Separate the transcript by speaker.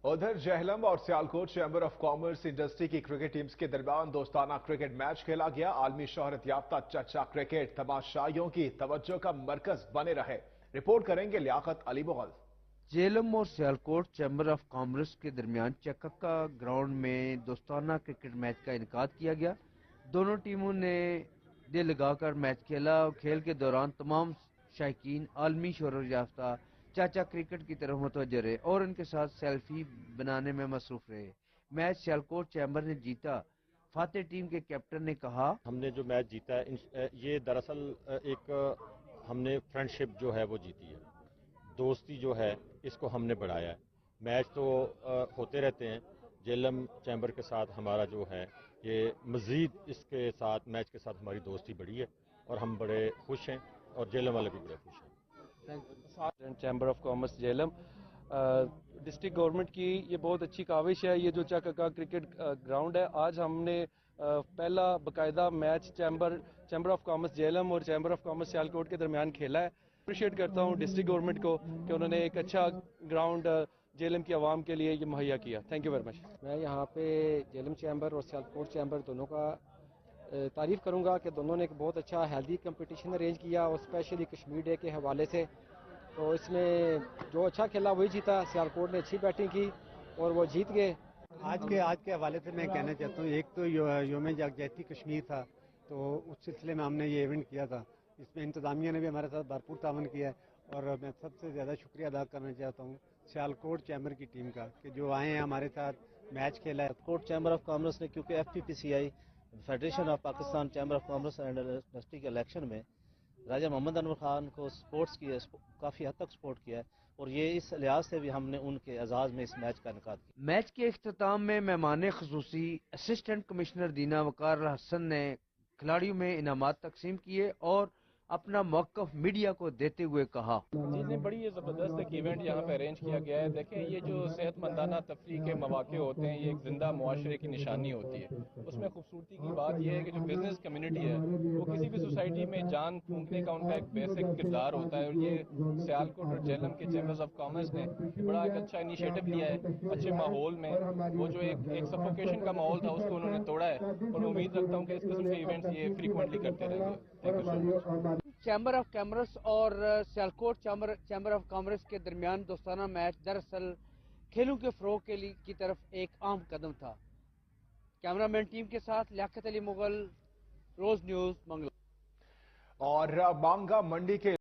Speaker 1: ادھر جہلم اور Sialkot chamber of commerce industry کی کرکٹ ٹیمز کے درمیان دوستانہ کرکٹ میچ کھیلا گیا۔ عالمی شہرت یافتہ چچا کرکٹ تماشائیوں کی توجہ کا مرکز بنے رہے۔ رپورٹ کریں گے لیاقت علی مغل۔
Speaker 2: جہلم اور سیالکوٹ چیمبر آف کامرس کے درمیان چککا گراؤنڈ میں دوستانہ کرکٹ میچ کا انعقاد کیا گیا۔ دونوں ٹیموں نے دل لگا کر میچ کھیلا اور کھیل کے دوران تمام شائقین عالمی شہرت یافتہ چاچا کرکٹ کی طرف متوجہ رہے اور ان کے ساتھ سیلفی بنانے میں مصروف رہے۔ میچ سیالکوٹ چیمبر نے جیتا۔ فاتح ٹیم کے کیپٹن نے کہا،
Speaker 3: ہم نے جو میچ جیتا ہے یہ دراصل ایک ہم نے فرینڈ شپ جو ہے وہ جیتی ہے، دوستی جو ہے اس کو ہم نے بڑھایا ہے۔ میچ تو ہوتے رہتے ہیں، جہلم چیمبر کے ساتھ ہمارا جو ہے یہ مزید اس کے ساتھ میچ کے ساتھ ہماری دوستی بڑھی ہے اور ہم بڑے خوش ہیں اور جہلم والے بھی بڑے خوش ہیں۔
Speaker 4: Chamber of commerce Jhelum district government کی یہ بہت اچھی کاوش ہے، یہ جو چککا کرکٹ گراؤنڈ ہے، آج ہم نے پہلا باقاعدہ match chamber of commerce Jhelum اور چیمبر آف کامرس سیالکوٹ کے درمیان کھیلا ہے۔ اپریشیٹ کرتا ہوں ڈسٹرکٹ گورنمنٹ کو کہ انہوں نے ایک اچھا گراؤنڈ جہلم کی عوام کے لیے یہ مہیا کیا۔ Thank you very much.
Speaker 5: میں یہاں پہ جہلم چیمبر اور سیالکوٹ چیمبر دونوں کا تعریف کروں گا کہ دونوں نے ایک بہت اچھا ہیلدی کمپٹیشن ارینج کیا اور اسپیشلی کشمیر ڈے کے حوالے سے، تو اس میں جو اچھا کھیلا وہی جیتا۔ سیالکوٹ نے اچھی بیٹنگ کی اور وہ جیت گئے۔
Speaker 6: آج کے حوالے سے میں کہنا چاہتا ہوں، ایک تو یوم یکجہتی کشمیر تھا، تو اس سلسلے میں ہم نے یہ ایونٹ کیا تھا۔ اس میں انتظامیہ نے بھی ہمارے ساتھ بھرپور تعاون کیا ہے اور میں سب سے زیادہ شکریہ ادا کرنا چاہتا ہوں سیالکوٹ چیمبر کی ٹیم کا کہ جو آئے ہیں ہمارے ساتھ میچ کھیلا ہے۔
Speaker 7: کوٹ چیمبر آف کامرس نے کیونکہ F P P C I federation of Pakistan chamber of commerce and industry کے الیکشن میں راجہ محمد انور خان کو سپورٹس کیا، کافی حد تک سپورٹ کیا ہے اور یہ اس لحاظ سے بھی ہم نے ان کے اعزاز میں اس میچ کا انعقاد کیا۔
Speaker 2: میچ کے اختتام میں مہمان خصوصی اسسٹنٹ کمشنر دینا وقار حسن نے کھلاڑیوں میں انعامات تقسیم کیے اور اپنا موقف میڈیا کو دیتے ہوئے کہا،
Speaker 4: جی بڑی یہ زبردست ایک ایونٹ یہاں پہ ارینج کیا گیا ہے۔ دیکھیں یہ جو صحت مندانہ تفریح کے مواقع ہوتے ہیں، یہ ایک زندہ معاشرے کی نشانی ہوتی ہے۔ اس میں خوبصورتی کی بات یہ ہے کہ جو بزنس کمیونٹی ہے وہ کسی بھی سوسائٹی میں جان پھونکنے کا ان کا ایک بیسک کردار ہوتا ہے، اور یہ سیالکوٹ اور جہلم کے چیمبرز آف کامرس نے بڑا ایک اچھا انیشیٹو لیا ہے۔ اچھے ماحول میں وہ جو ایک سفوکیشن کا ماحول تھا اس کو انہوں نے توڑا ہے، اور میں امید رکھتا ہوں کہ اس قسم کے ایونٹس یہ فریکوینٹلی کرتے رہیں گے۔ Thank you so much.
Speaker 2: Chamber of commerce اور سیالکوٹ چیمبر آف کامرس کے درمیان دوستانہ میچ دراصل کھیلوں کے فروغ کی طرف ایک اہم قدم تھا۔ کیمرامین ٹیم کے ساتھ لیاقت علی مغل، روز نیوز، منگلا۔
Speaker 1: اور مانگا منڈی کے